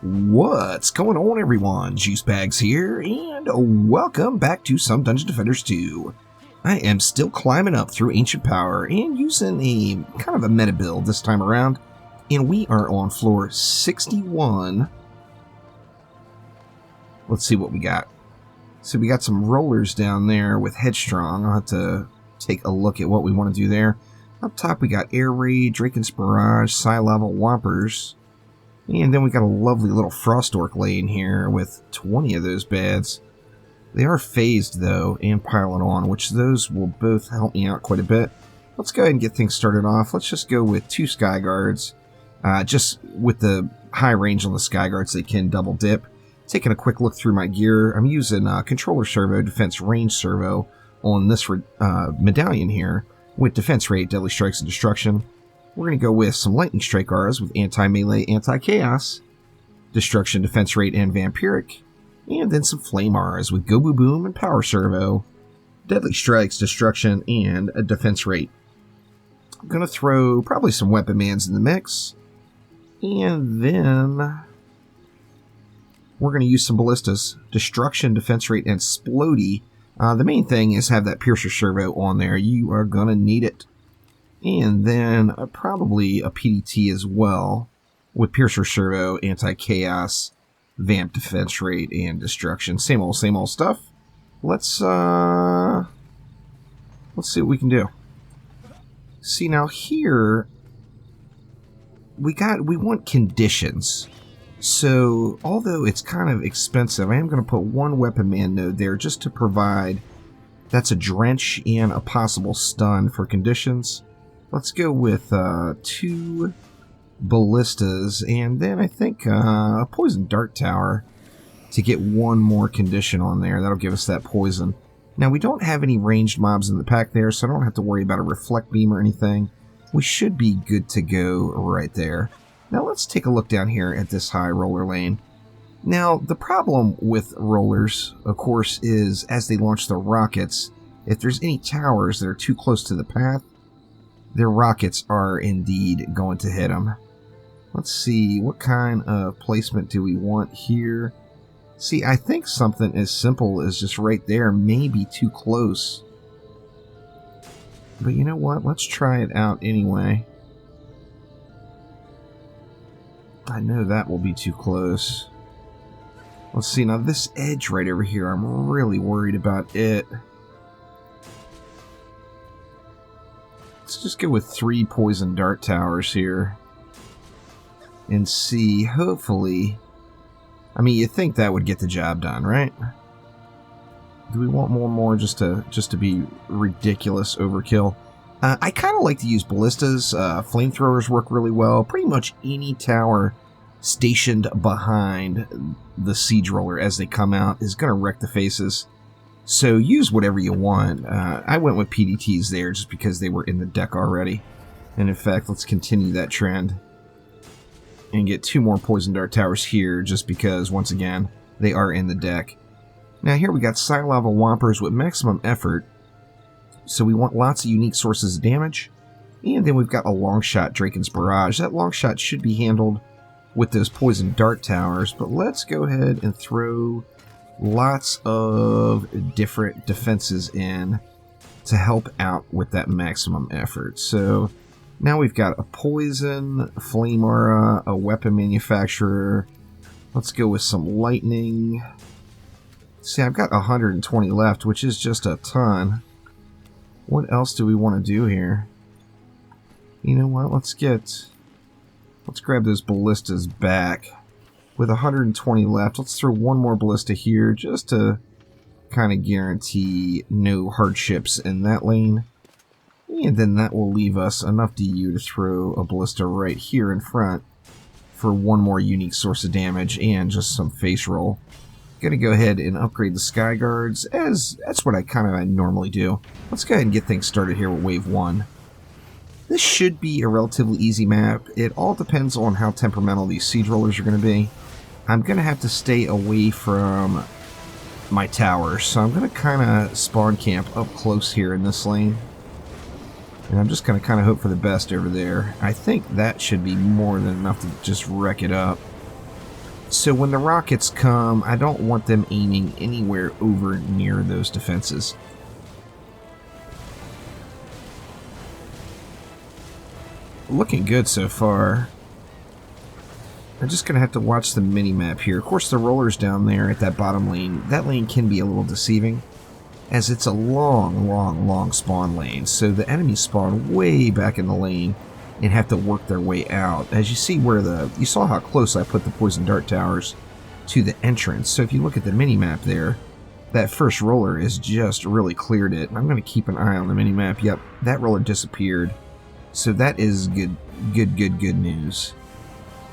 What's going on, everyone? Juicebags here, and welcome back to some Dungeon Defenders 2. I am still climbing up through Ancient Power and using a kind of a meta build this time around, and we are on floor 61. Let's see what we got. So we got some rollers down there with Headstrong. I'll have to take a look at what we want to do there. Up top we got Air Raid, Draken's Barrage, Psy-Lava Whompers. And then we got a lovely little Frost Orc lane here with 20 of those bads. They are phased though and pilot on, which those will both help me out quite a bit. Let's go ahead and get things started off. Let's just go with 2 Sky Guards. Just with the high range on the Sky Guards, they can double dip. Taking a quick look through my gear, I'm using Controller Servo, Defense Range Servo on this medallion here with Defense Rate, Deadly Strikes, and Destruction. We're going to go with some Lightning Strike Auras with Anti-Melee, Anti-Chaos, Destruction, Defense Rate, and Vampiric. And then some Flame Auras with Go Boo Boom and Power Servo, Deadly Strikes, Destruction, and a Defense Rate. I'm going to throw probably some Weapon Mans in the mix. And then we're going to use some Ballistas, Destruction, Defense Rate, and Splody. The main thing is have that Piercer Servo on there. You are going to need it. And then probably a PDT as well with Piercer Servo, Anti-Chaos, Vamp Defense Rate, and Destruction. Same old stuff. Let's see what we can do. See, now here we want conditions. So although it's kind of expensive, I am going to put 1 Weapon Man node there just to provide. That's a Drench and a possible stun for conditions. Let's go with 2 Ballistas, and then I think a Poison Dart Tower to get 1 more condition on there. That'll give us that poison. Now, we don't have any ranged mobs in the pack there, so I don't have to worry about a Reflect Beam or anything. We should be good to go right there. Now, let's take a look down here at this high roller lane. Now, the problem with rollers, of course, is as they launch their rockets, if there's any towers that are too close to the path, their rockets are indeed going to hit them. Let's see, what kind of placement do we want here? See, I think something as simple as just right there may be too close. But you know what? Let's try it out anyway. I know that will be too close. Let's see, now this edge right over here, I'm really worried about it. Let's just go with 3 Poison Dart Towers here. And see, hopefully. I mean, you'd think that would get the job done, right? Do we want more just to be ridiculous overkill? I kind of like to use Ballistas. Flamethrowers work really well. Pretty much any tower stationed behind the Siege Roller as they come out is going to wreck the faces. So use whatever you want. I went with PDTs there just because they were in the deck already. And in fact, let's continue that trend. And get 2 more Poison Dart Towers here just because, once again, they are in the deck. Now here we got Psy-Lava Whompers with maximum effort. So we want lots of unique sources of damage. And then we've got a Longshot Draken's Barrage. That Longshot should be handled with those Poison Dart Towers. But let's go ahead and throw lots of different defenses in to help out with that maximum effort. So now we've got a Poison, a Flame Aura, a Weapon Manufacturer. Let's go with some Lightning. See, I've got 120 left, which is just a ton. What else do we want to do here? You know what? Let's grab those Ballistas back. With 120 left, let's throw 1 more Ballista here just to kind of guarantee no hardships in that lane. And then that will leave us enough DU to throw a Ballista right here in front for 1 more unique source of damage and just some face roll. Gonna go ahead and upgrade the Sky Guards, as that's what I normally do. Let's go ahead and get things started here with Wave 1. This should be a relatively easy map. It all depends on how temperamental these Siege Rollers are going to be. I'm going to have to stay away from my towers, so I'm going to kind of spawn camp up close here in this lane. And I'm just going to kind of hope for the best over there. I think that should be more than enough to just wreck it up. So when the rockets come, I don't want them aiming anywhere over near those defenses. Looking good so far. I'm just going to have to watch the mini-map here. Of course, the rollers down there at that bottom lane, that lane can be a little deceiving, as it's a long spawn lane. So the enemies spawn way back in the lane and have to work their way out. As you see where you saw how close I put the poison dart towers to the entrance. So if you look at the mini-map there, that first roller is just really cleared it. I'm going to keep an eye on the mini-map. Yep, that roller disappeared. So that is good news.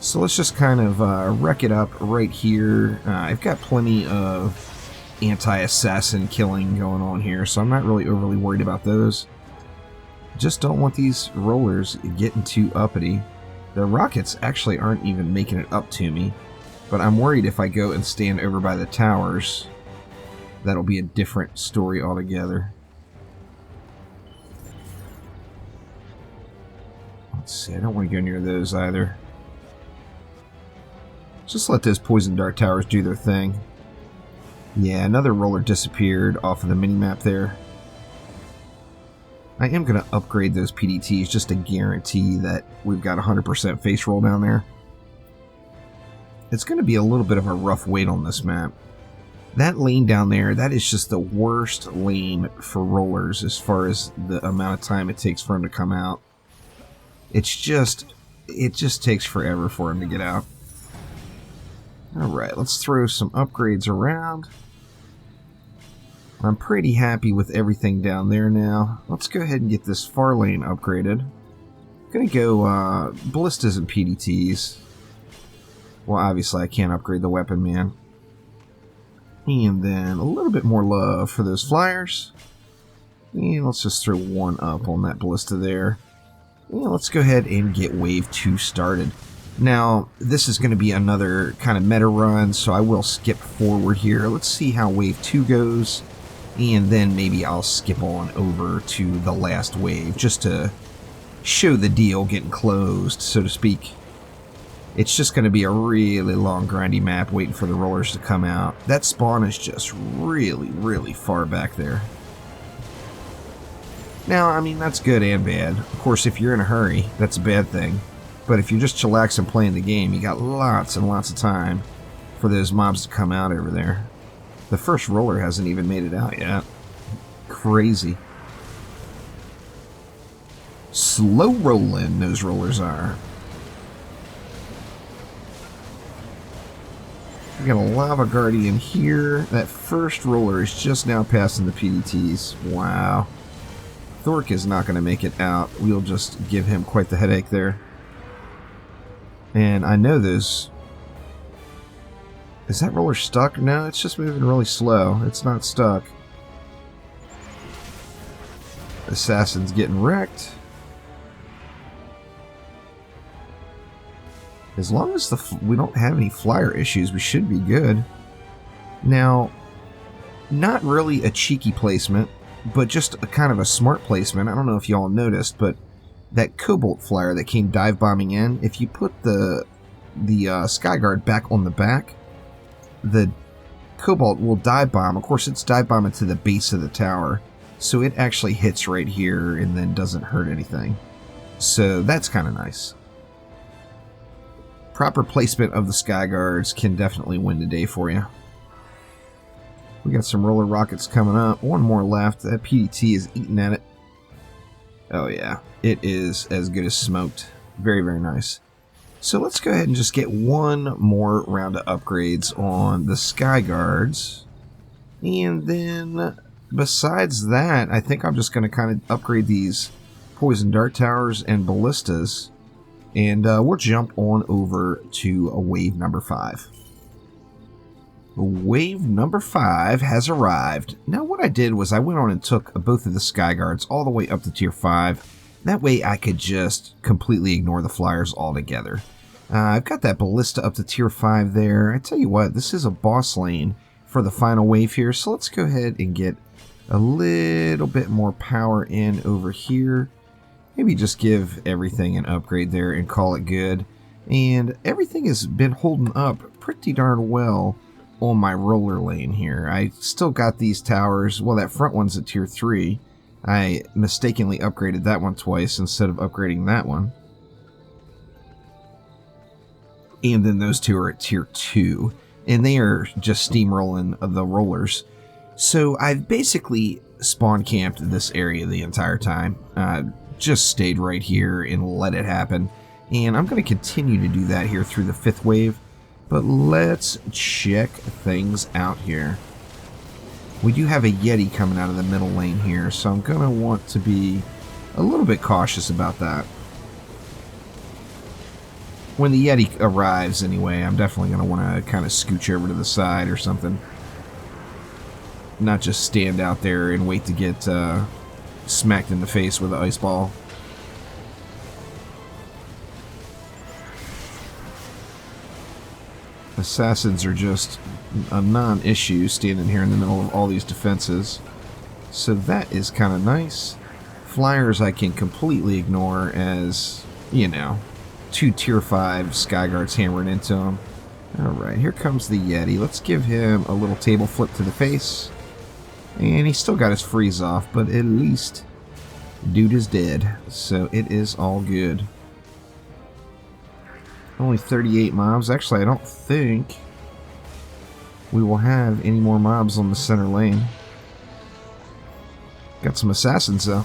So let's just kind of wreck it up right here. I've got plenty of anti-assassin killing going on here, so I'm not really overly worried about those. Just don't want these rollers getting too uppity. The rockets actually aren't even making it up to me, but I'm worried if I go and stand over by the towers, that'll be a different story altogether. Let's see, I don't want to go near those either. Just let those poison dart towers do their thing. Yeah, another roller disappeared off of the mini-map there. I am going to upgrade those PDTs just to guarantee that we've got 100% face roll down there. It's going to be a little bit of a rough wait on this map. That lane down there, that is just the worst lane for rollers as far as the amount of time it takes for them to come out. It just takes forever for them to get out. Alright, let's throw some upgrades around. I'm pretty happy with everything down there now. Let's go ahead and get this far lane upgraded. I'm going to go ballistas and PDTs. Well, obviously I can't upgrade the weapon man. And then a little bit more love for those flyers. And let's just throw one up on that ballista there. And let's go ahead and get wave 2 started. Now, this is going to be another kind of meta run, so I will skip forward here. Let's see how wave 2 goes, and then maybe I'll skip on over to the last wave, just to show the deal getting closed, so to speak. It's just going to be a really long, grindy map waiting for the rollers to come out. That spawn is just really far back there. Now, I mean, that's good and bad. Of course, if you're in a hurry, that's a bad thing. But if you're just chillaxing playing the game, you got lots and lots of time for those mobs to come out over there. The first roller hasn't even made it out yet. Crazy. Slow rolling, those rollers are. We got a Lava Guardian here. That first roller is just now passing the PDTs. Wow. Thork is not going to make it out. We'll just give him quite the headache there. And I know those... Is that roller stuck? No, it's just moving really slow. It's not stuck. Assassin's getting wrecked. As long as we don't have any flyer issues, we should be good. Now, not really a cheeky placement, but just a kind of a smart placement. I don't know if y'all noticed, but that Cobalt flyer that came dive bombing in, if you put the Skyguard back on the back, the Cobalt will dive bomb. Of course, it's dive bombing to the base of the tower, so it actually hits right here and then doesn't hurt anything. So that's kind of nice. Proper placement of the Skyguards can definitely win the day for you. We got some roller rockets coming up. One more left. That PDT is eating at it. Oh yeah, it is as good as smoked. Very nice. So let's go ahead and just get one more round of upgrades on the Skyguards. And then, besides that, I think I'm just going to kind of upgrade these Poison Dart Towers and Ballistas. And we'll jump on over to wave number 5. Wave number 5 has arrived. Now what I did was I went on and took both of the Skyguards all the way up to tier 5. That way I could just completely ignore the flyers altogether. I've got that ballista up to tier 5 there. I tell you what, this is a boss lane for the final wave here, so let's go ahead and get a little bit more power in over here. Maybe just give everything an upgrade there and call it good. And everything has been holding up pretty darn well on my roller lane here. I still got these towers. Well, that front one's at tier 3. I mistakenly upgraded that one twice instead of upgrading that one. And then those two are at tier 2. And they are just steamrolling the rollers. So I've basically spawn camped this area the entire time. Just stayed right here and let it happen. And I'm going to continue to do that here through the 5th wave. But let's check things out here. We do have a Yeti coming out of the middle lane here, so I'm going to want to be a little bit cautious about that. When the Yeti arrives anyway, I'm definitely going to want to kind of scooch over to the side or something. Not just stand out there and wait to get smacked in the face with an ice ball. Assassins are just a non-issue standing here in the middle of all these defenses. So that is kind of nice. Flyers I can completely ignore as, you know, 2 tier 5 Skyguards hammering into them. Alright, here comes the Yeti. Let's give him a little table flip to the face. And he's still got his freeze off, but at least dude is dead. So it is all good. Only 38 mobs. Actually, I don't think we will have any more mobs on the center lane. Got some assassins, though.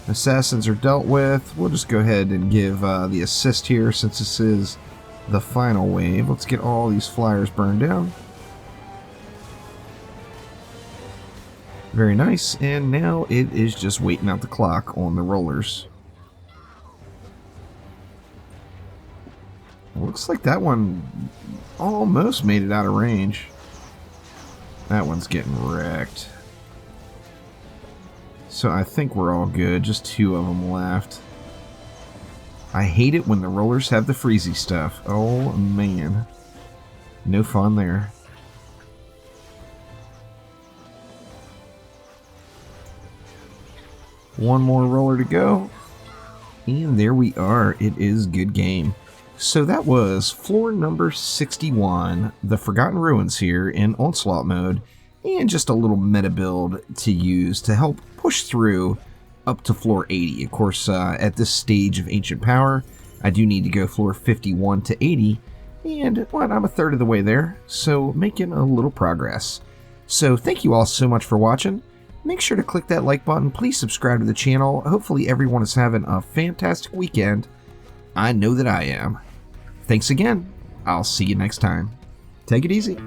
Assassins are dealt with. We'll just go ahead and give the assist here since this is the final wave. Let's get all these flyers burned down. Very nice. And now it is just waiting out the clock on the rollers. Looks like that one almost made it out of range. That one's getting wrecked. So I think we're all good. Just 2 of them left. I hate it when the rollers have the freezy stuff. Oh, man. No fun there. One more roller to go. And there we are. It is good game. So that was floor number 61, the Forgotten Ruins here in Onslaught mode, and just a little meta build to use to help push through up to floor 80. Of course, at this stage of Ancient Power, I do need to go floor 51 to 80, and well, I'm a third of the way there, so making a little progress. So thank you all so much for watching. Make sure to click that like button. Please subscribe to the channel. Hopefully everyone is having a fantastic weekend. I know that I am. Thanks again. I'll see you next time. Take it easy.